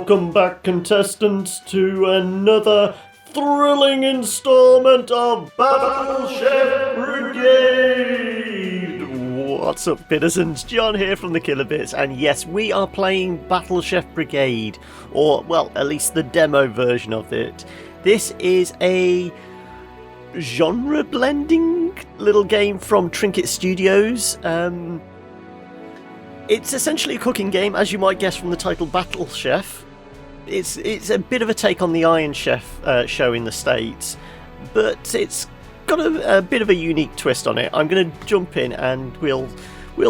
welcome back, contestants, to another thrilling installment of Battle Chef Brigade! What's up, Bittersons? John here from the Killer Bits, and yes, we are playing Battle Chef Brigade, or, well, at least the demo version of it. This is a genre-blending little game from Trinket Studios. It's essentially a cooking game, as you might guess from the title Battle Chef. It's a bit of a take on the Iron Chef show in the States, but it's got a bit of a unique twist on it. I'm going to jump in and we'll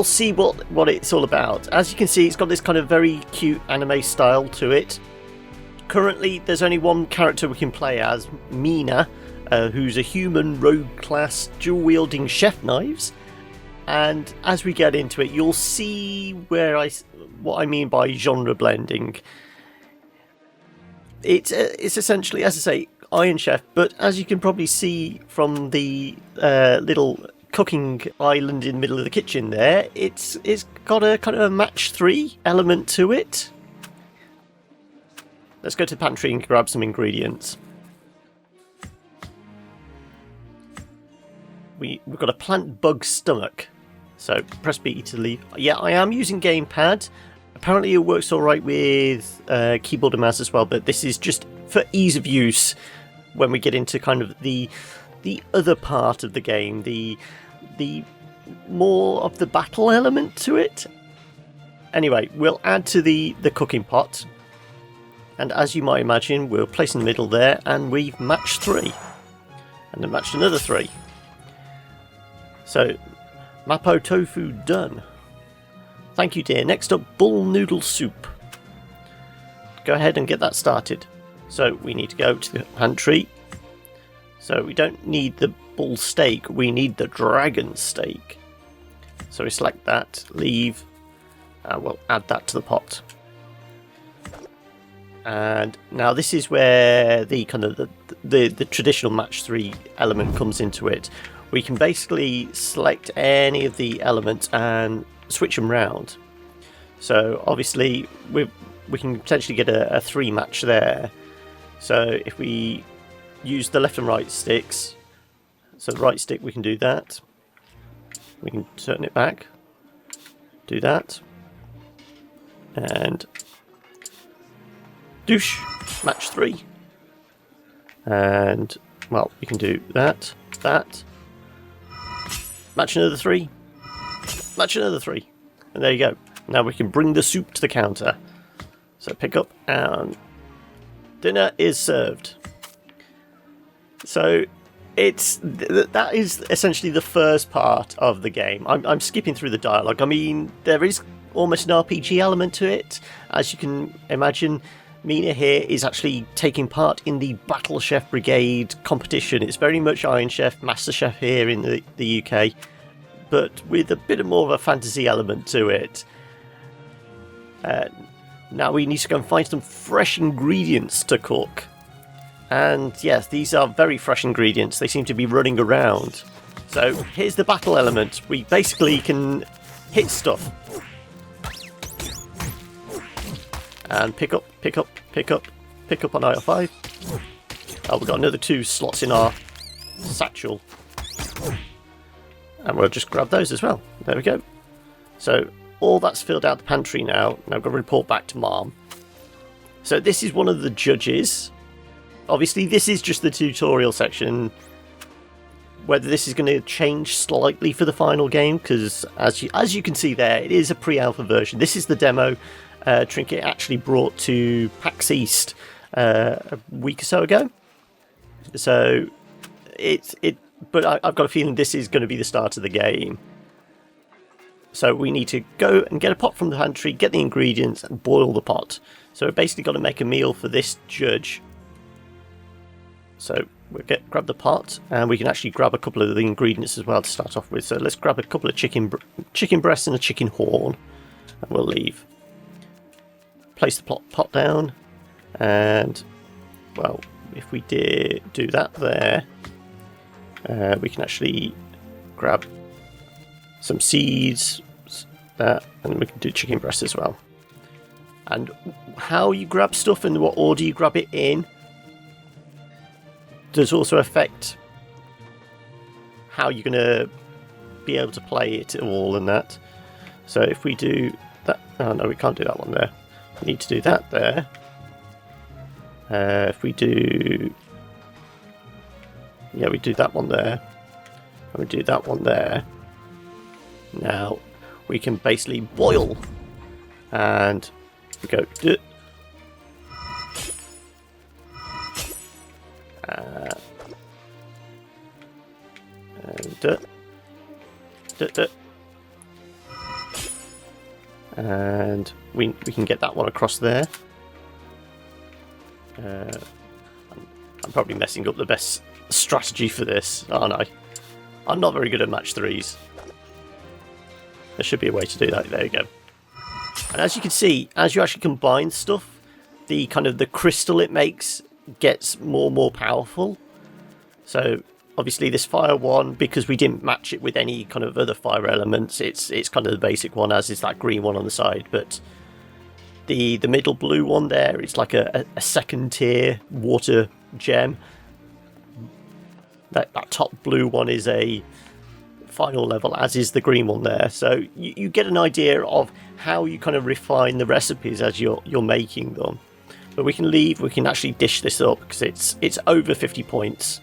see what it's all about. As you can see, it's got this kind of very cute anime style to it. Currently, there's only one character we can play as, Mina, who's a human rogue class dual-wielding chef knives. And as we get into it, you'll see what I mean by genre blending. It's essentially, as I say, Iron Chef, but as you can probably see from the little cooking island in the middle of the kitchen there, it's got a kind of a match 3 element to it. Let's go to the pantry and grab some ingredients. We've got a plant bug stomach. So press B to leave. Yeah, I am using gamepad. Apparently it works alright with keyboard and mouse as well, but this is just for ease of use when we get into kind of the other part of the game, the more of the battle element to it. Anyway, we'll add to the cooking pot, and as you might imagine, we'll place in the middle there, and we've matched 3, and then matched another 3. So Mapo tofu done. Thank you, dear. Next up, bull noodle soup. Go ahead and get that started. So we need to go to the pantry. So we don't need the bull steak, we need the dragon steak. So we select that, leave, and we'll add that to the pot. And now this is where the kind of the traditional match 3 element comes into it. We can basically select any of the elements and switch them round. So obviously we can potentially get a 3 match there. So if we use the left and right sticks, so the right stick we can do that. We can turn it back, do that, and douche, match 3. And well, we can do that, match another 3, match another 3, and there you go. Now we can bring the soup to the counter. So pick up, and dinner is served. So that is essentially the first part of the game. I'm skipping through the dialogue. I mean, there is almost an RPG element to it. As you can imagine, Mina here is actually taking part in the Battle Chef Brigade competition. It's very much Iron Chef, Master Chef here in the UK, but with a bit more of a fantasy element to it. Now we need to go and find some fresh ingredients to cook. And yes, these are very fresh ingredients. They seem to be running around. So here's the battle element. We basically can hit stuff. And pick up on aisle 5. Oh, we've got another 2 slots in our satchel. And we'll just grab those as well. There we go. So all that's filled out the pantry now. Now I've got to report back to Mom. So this is one of the judges. Obviously this is just the tutorial section. Whether this is going to change slightly for the final game, because as you can see there, it is a pre-alpha version. This is the demo Trinket actually brought to PAX East a week or so ago. So but I've got a feeling this is going to be the start of the game. So we need to go and get a pot from the pantry, get the ingredients, and boil the pot. So we've basically got to make a meal for this judge. So we'll grab the pot, and we can actually grab a couple of the ingredients as well to start off with. So let's grab a couple of chicken breasts and a chicken horn, and we'll leave. Place the pot down, and well, if we do that there, we can actually grab some seeds, and we can do chicken breast as well. And how you grab stuff and what order you grab it in does also affect how you're going to be able to play it all and that. So if we do that... Oh, no, we can't do that one there. We need to do that there. If we do... Yeah, we do that one there. And we do that one there. Now, we can basically boil. And we go... And we can get that one across there. I'm probably messing up the best strategy for this, aren't I? I'm not very good at match 3s. There should be a way to do that. There you go. And as you can see, as you actually combine stuff, the kind of the crystal it makes gets more and more powerful. So obviously this fire one, because we didn't match it with any kind of other fire elements, it's kind of the basic one, as is that green one on the side. But the middle blue one there, it's like a second tier water gem. That top blue one is a final level, as is the green one there. So you get an idea of how you kind of refine the recipes as you're making them. But we can actually dish this up because it's over 50 points.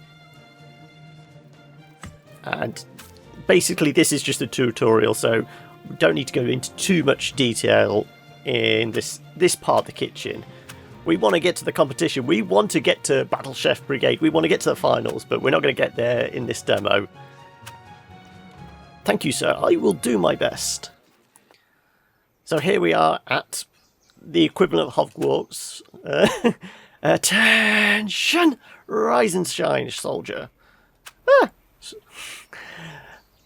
And basically this is just a tutorial, so we don't need to go into too much detail in this part of the kitchen. We want to get to the competition. We want to get to Battle Chef Brigade. We want to get to the finals, but we're not going to get there in this demo. Thank you, sir. I will do my best. So here we are at the equivalent of Hogwarts. Attention! Rise and shine, soldier.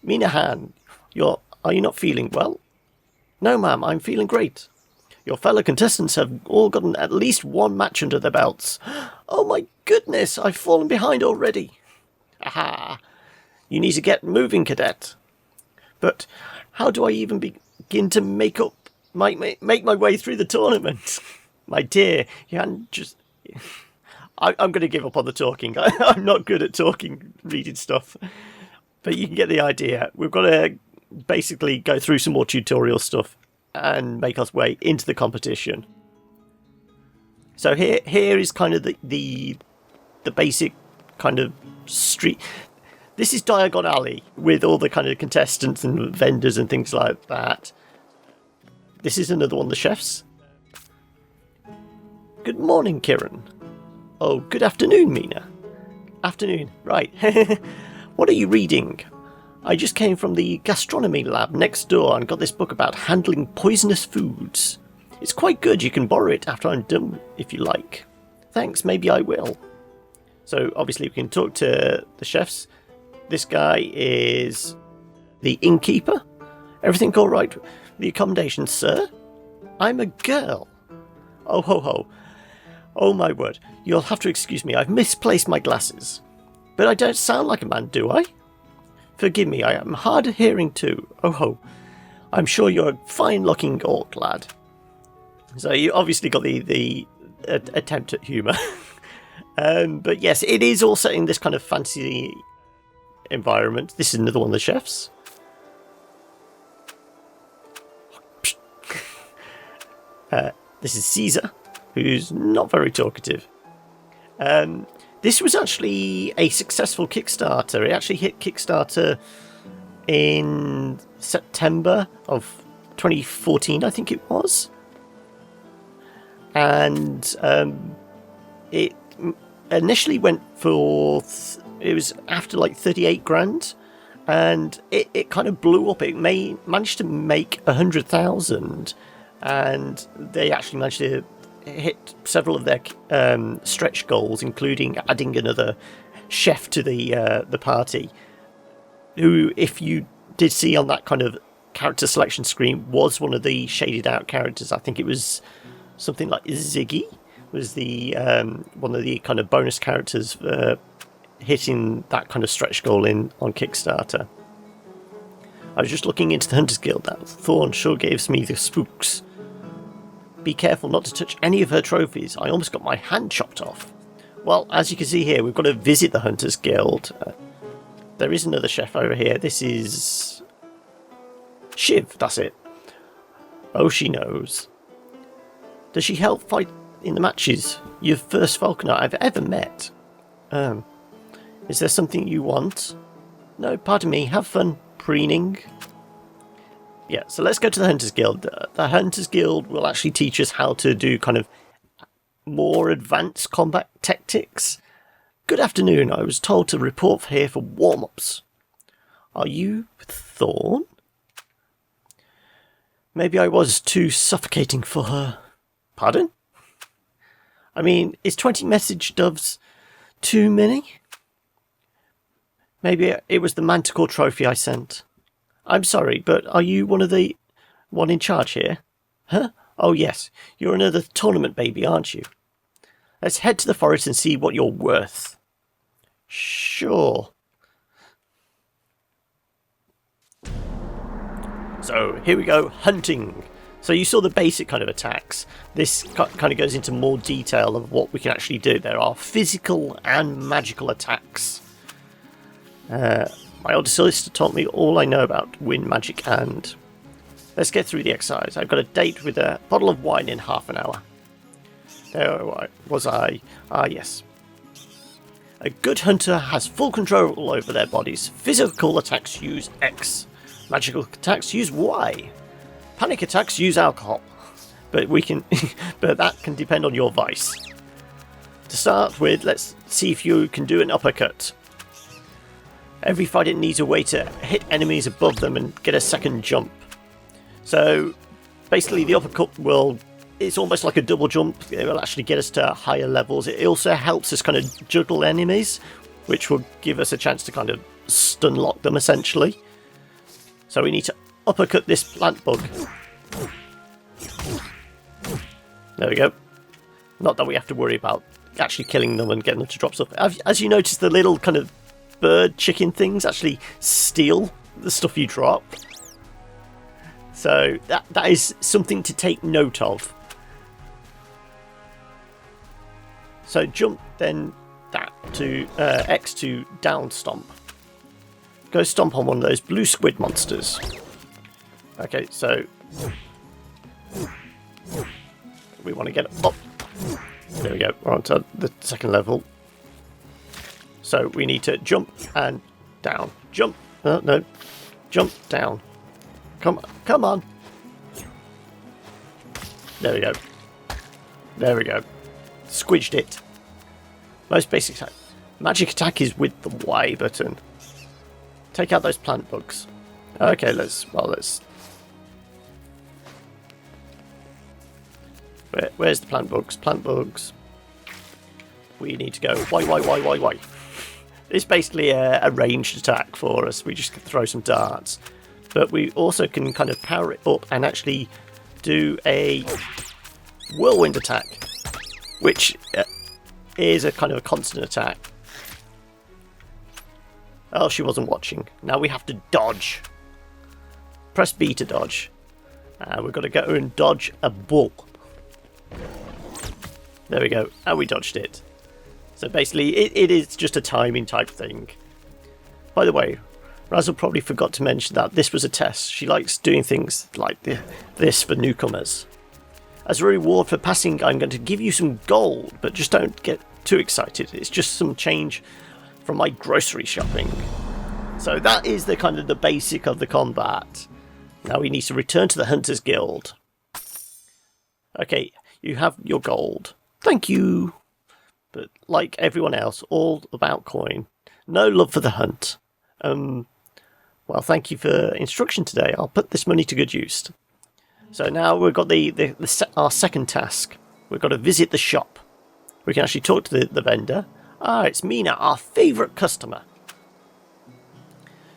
Minahan, are you not feeling well? No, ma'am, I'm feeling great. Your fellow contestants have all gotten at least one match under their belts. Oh my goodness, I've fallen behind already. Aha! You need to get moving, cadet. But how do I even begin to make my way through the tournament? My dear, you hadn't just... I'm going to give up on the talking. I'm not good at talking, reading stuff. But you can get the idea. We've got to basically go through some more tutorial stuff and make our way into the competition. So here is kind of the basic kind of street. This is Diagon Alley with all the kind of contestants and vendors and things like that. This is another one of the chefs. Good morning, Kieran. Oh, good afternoon, Mina. Afternoon, right. What are you reading? I just came from the gastronomy lab next door and got this book about handling poisonous foods. It's quite good. You can borrow it after I'm done if you like. Thanks, maybe I will. So obviously we can talk to the chefs. This guy is the innkeeper. Everything all right? The accommodation, sir? I'm a girl. Oh ho ho. Oh my word. You'll have to excuse me. I've misplaced my glasses. But I don't sound like a man, do I? Forgive me, I am hard of hearing too. Oh ho. I'm sure you're a fine-looking orc lad. So you obviously got the attempt at humour. But yes, it is also in this kind of fancy environment. This is another one of the chefs. This is Caesar, who's not very talkative. This was actually a successful Kickstarter. It actually hit Kickstarter in September of 2014, I think it was. And it initially went for... it was after like 38 grand. And it kind of blew up. It managed to make 100,000. And they actually managed to hit several of their stretch goals, including adding another chef to the party, who, if you did see on that kind of character selection screen, was one of the shaded out characters. I think it was something like Ziggy was the one of the kind of bonus characters hitting that kind of stretch goal on Kickstarter. I was just looking into the Hunters Guild. That Thorn sure gives me the spooks. be careful not to touch any of her trophies. I almost got my hand chopped off. Well, as you can see here, we've got to visit the Hunters Guild. There is another chef over here. This is Shiv, that's it. Oh, she knows. Does she help fight in the matches? You're the first falconer I've ever met. Is there something you want? No, pardon me. Have fun preening. Yeah, so let's go to the Hunters Guild. The Hunters Guild will actually teach us how to do kind of more advanced combat tactics. Good afternoon. I was told to report here for warm-ups. Are you Thorn? Maybe I was too suffocating for her. Pardon? I mean, is 20 message doves too many? Maybe it was the Manticore trophy I sent. I'm sorry, but are you one in charge here? Huh? Oh yes, you're another tournament baby, aren't you? Let's head to the forest and see what you're worth. Sure. So, here we go, hunting. So you saw the basic kind of attacks. This kind of goes into more detail of what we can actually do. There are physical and magical attacks. My older sister taught me all I know about wind magic, and let's get through the exercise. I've got a date with a bottle of wine in half an hour. There was I. Ah, yes. A good hunter has full control over their bodies. Physical attacks use X. Magical attacks use Y. Panic attacks use alcohol. But but that can depend on your vice. To start with, let's see if you can do an uppercut. Every fighter needs a way to hit enemies above them and get a second jump. So basically the uppercut it's almost like a double jump. It will actually get us to higher levels. It also helps us kind of juggle enemies, which will give us a chance to kind of stun lock them essentially. So we need to uppercut this plant bug. There we go. Not that we have to worry about actually killing them and getting them to drop stuff. As you notice, the little kind of bird chicken things actually steal the stuff you drop. So that is something to take note of. So jump, then that to X to down stomp. Go stomp on one of those blue squid monsters. Okay, so we want to get up. There we go. We're on to the second level. So we need to jump and down. Jump. No. Jump down. Come on. There we go. There we go. Squidged it. Most basic attack. Magic attack is with the Y button. Take out those plant bugs. Okay, let's. Where's the plant bugs? Plant bugs. We need to go. Why? It's basically a ranged attack for us. We just can throw some darts. But we also can kind of power it up and actually do a whirlwind attack, which is a kind of a constant attack. Oh, she wasn't watching. Now we have to dodge. Press B to dodge. We've got to go and dodge a bull. There we go. And we dodged it. So basically, it is just a timing type thing. By the way, Razzle probably forgot to mention that this was a test. She likes doing things like this for newcomers. As a reward for passing, I'm going to give you some gold, but just don't get too excited. It's just some change from my grocery shopping. So that is the kind of the basic of the combat. Now we need to return to the Hunters Guild. Okay, you have your gold. Thank you. But like everyone else, all about coin. No love for the hunt. Well, thank you for instruction today. I'll put this money to good use. So now we've got our second task. We've got to visit the shop. We can actually talk to the vendor. Ah, it's Mina, our favourite customer.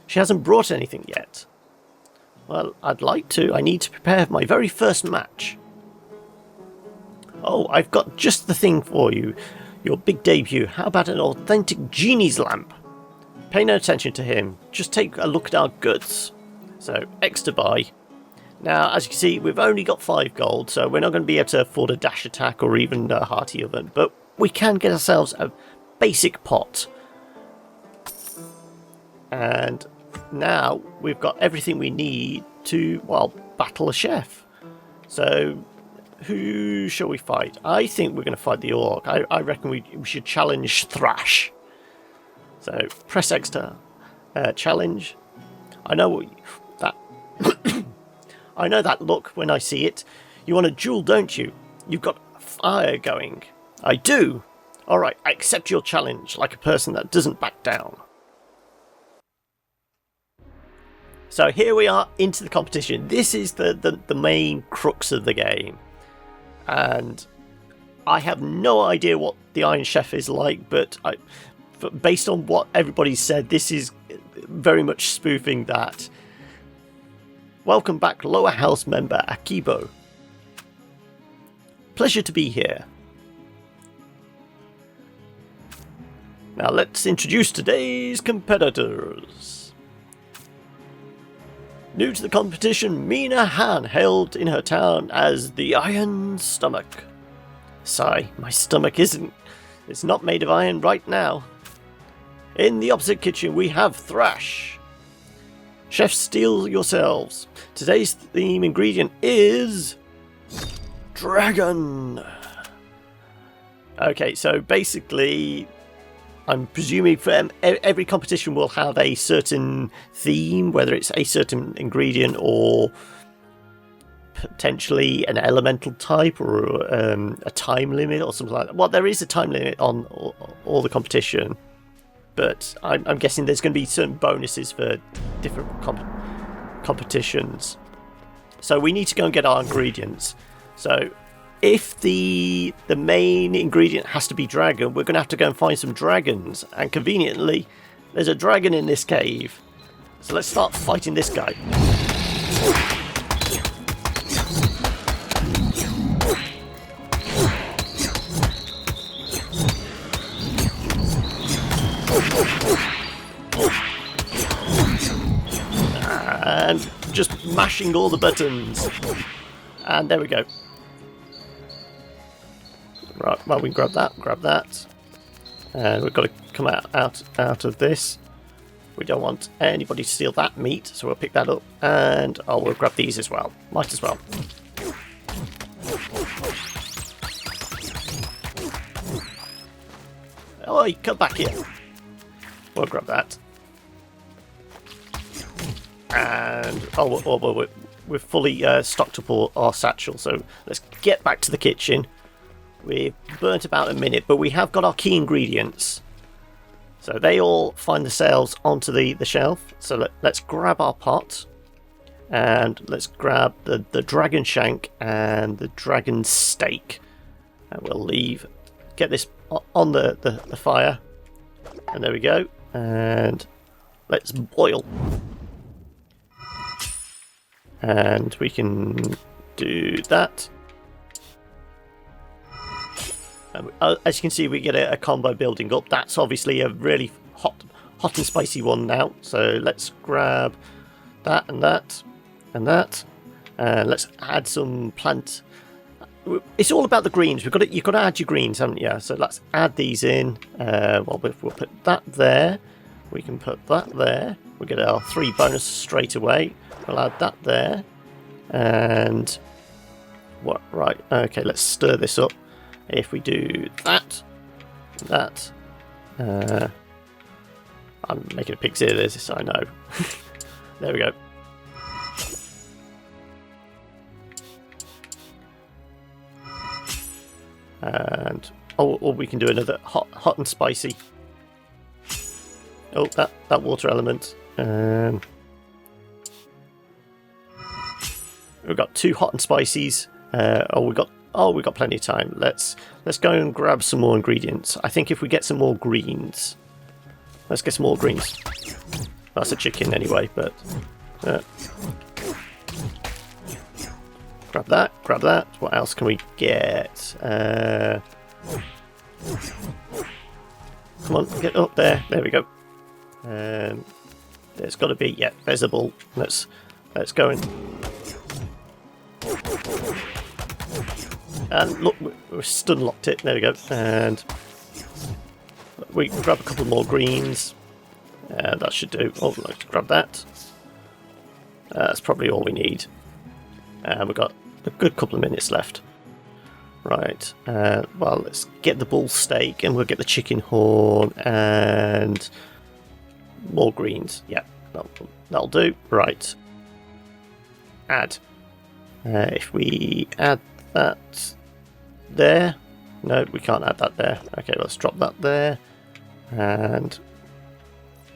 She hasn't brought anything yet. Well, I'd like to. I need to prepare my very first match. Oh, I've got just the thing for you. Your big debut. How about an authentic genie's lamp? Pay no attention to him. Just take a look at our goods. So, X to buy. Now, as you can see, we've only got 5 gold, so we're not going to be able to afford a dash attack or even a hearty oven, but we can get ourselves a basic pot. And now we've got everything we need to, well, battle a chef. So, who shall we fight? I think we're going to fight the orc. I reckon we should challenge Thrash. So, press X to challenge. I know that... I know that look when I see it. You want a duel, don't you? You've got fire going. I do. Alright, I accept your challenge like a person that doesn't back down. So here we are into the competition. This is the main crux of the game. And I have no idea what the Iron Chef is like, but based on what everybody said, this is very much spoofing that. Welcome back, Lower House member Akibo. Pleasure to be here. Now let's introduce today's competitors. New to the competition, Mina Han, hailed in her town as the Iron Stomach. Sigh, my stomach it's not made of iron right now. In the opposite kitchen we have Thrash. Chefs, steel yourselves. Today's theme ingredient is... dragon. Okay, so basically, I'm presuming for every competition will have a certain theme, whether it's a certain ingredient or potentially an elemental type or a time limit or something like that. Well, there is a time limit on all the competition. But I'm guessing there's going to be certain bonuses for different competitions. So we need to go and get our ingredients. So if the main ingredient has to be dragon, we're going to have to go and find some dragons. And conveniently, there's a dragon in this cave. So let's start fighting this guy. And just mashing all the buttons. And there we go. Right, well, we can grab that. And we've got to come out of this. We don't want anybody to steal that meat, so we'll pick that up. And we'll grab these as well. Might as well. Oi, come back here. We'll grab that. And we're fully stocked up our satchel, so let's get back to the kitchen. We've burnt about a minute, but we have got our key ingredients, so they all find themselves onto the shelf. So let's grab our pot, and let's grab the dragon shank and the dragon steak, and we'll get this on the fire, and there we go. And let's boil. And we can do that. As you can see, we get a combo building up. That's obviously a really hot and spicy one now. So let's grab that and that and that. And let's add some plant. It's all about the greens. You've got to add your greens, haven't you? So let's add these in. We'll put that there. We can put that there. We'll get our 3 bonus straight away. We'll add that there. And what? Right. Okay. Let's stir this up. If we do that. I'm making a pig's ear of this, I know. There we go. And or we can do another hot and spicy. Oh, that water element. We've got 2 hot and spicies. We got plenty of time. Let's go and grab some more ingredients. I think if we get some more greens, let's get some more greens. That's a chicken anyway, but grab that. What else can we get? Come on, get up there. There we go. There's got to be, there's a bull. Let's go and And look, we're stun locked it. There we go. And we can grab a couple more greens. That should do. Oh, let's grab that. That's probably all we need. We've got a good couple of minutes left. Right. Well, let's get the bull steak and we'll get the chicken horn and more greens. Yeah, that'll do. Right. Add. If we add that there. No, we can't add that there. Okay, let's drop that there. And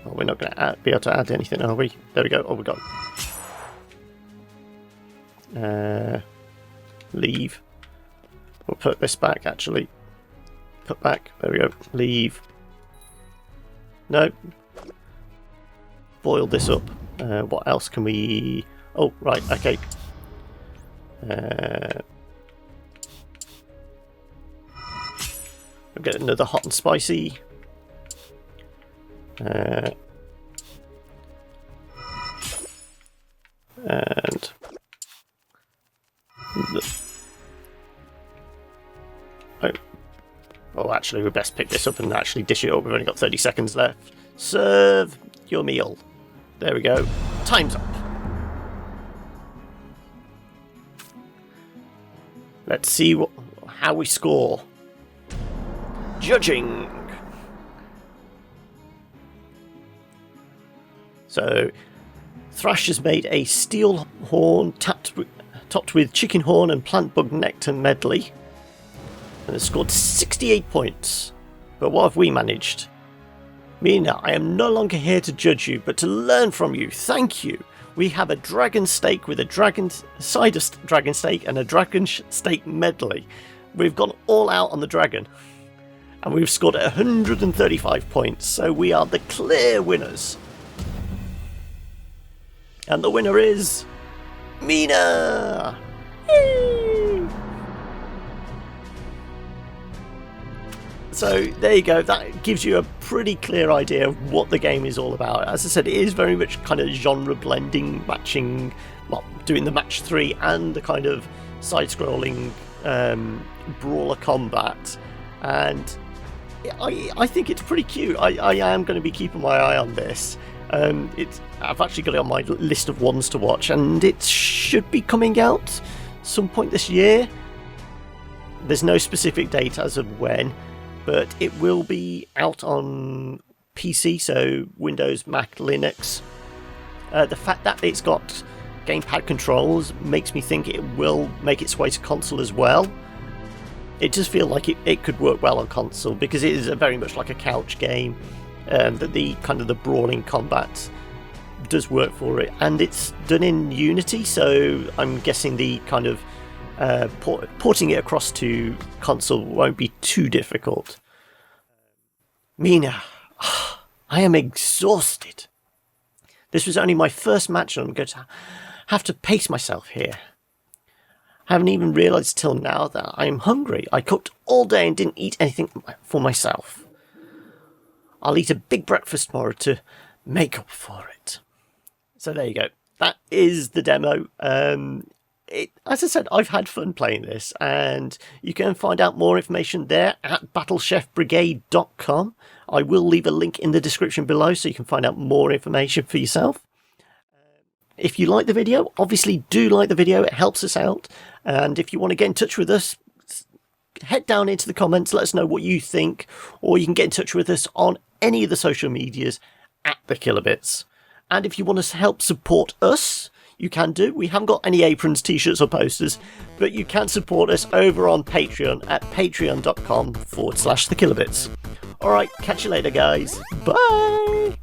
well, we're not going to be able to add anything, are we? There we go. Oh, we got. Leave. We'll put this back, actually. Put back. There we go. Leave. No. Boil this up. What else can we... Oh, right. Okay. We'll get another hot and spicy. And oh, actually, we best pick this up and actually dish it up. We've only got 30 seconds left. Serve your meal. There we go. Time's up. Let's see how we score. Judging. So, Thrash has made a steel horn topped with chicken horn and plant bug nectar medley, and has scored 68 points. But what have we managed? Mina, I am no longer here to judge you, but to learn from you. Thank you. We have a dragon steak with a side of dragon steak and a dragon steak medley. We've gone all out on the dragon. And we've scored 135 points, so we are the clear winners. And the winner is... Mina! Yay! So there you go, that gives you a pretty clear idea of what the game is all about. As I said, it is very much kind of genre blending, matching, well, doing the match 3 and the kind of side-scrolling brawler combat. And I think it's pretty cute. I am going to be keeping my eye on this. I've actually got it on my list of ones to watch, and it should be coming out some point this year. There's no specific date as of when, but it will be out on PC, so Windows, Mac, Linux. The fact that it's got gamepad controls makes me think it will make its way to console as well. It does feel like it could work well on console, because it is very much like a couch game. That the kind of the brawling combat does work for it, and it's done in Unity, so I'm guessing the kind of porting it across to console won't be too difficult. Mina, I am exhausted. This was only my first match, and I'm going to have to pace myself here. I haven't even realised till now that I'm hungry. I cooked all day and didn't eat anything for myself. I'll eat a big breakfast tomorrow to make up for it. So there you go. That is the demo. As I said, I've had fun playing this, and you can find out more information there at battlechefbrigade.com. I will leave a link in the description below so you can find out more information for yourself. If you like the video, obviously do like the video. It helps us out. And if you want to get in touch with us, head down into the comments, let us know what you think, or you can get in touch with us on any of the social medias at the Kilobits. And if you want to help support us, you can do. We haven't got any aprons, t-shirts or posters, but you can support us over on Patreon at patreon.com/the Kilobits. Alright, catch you later guys. Bye!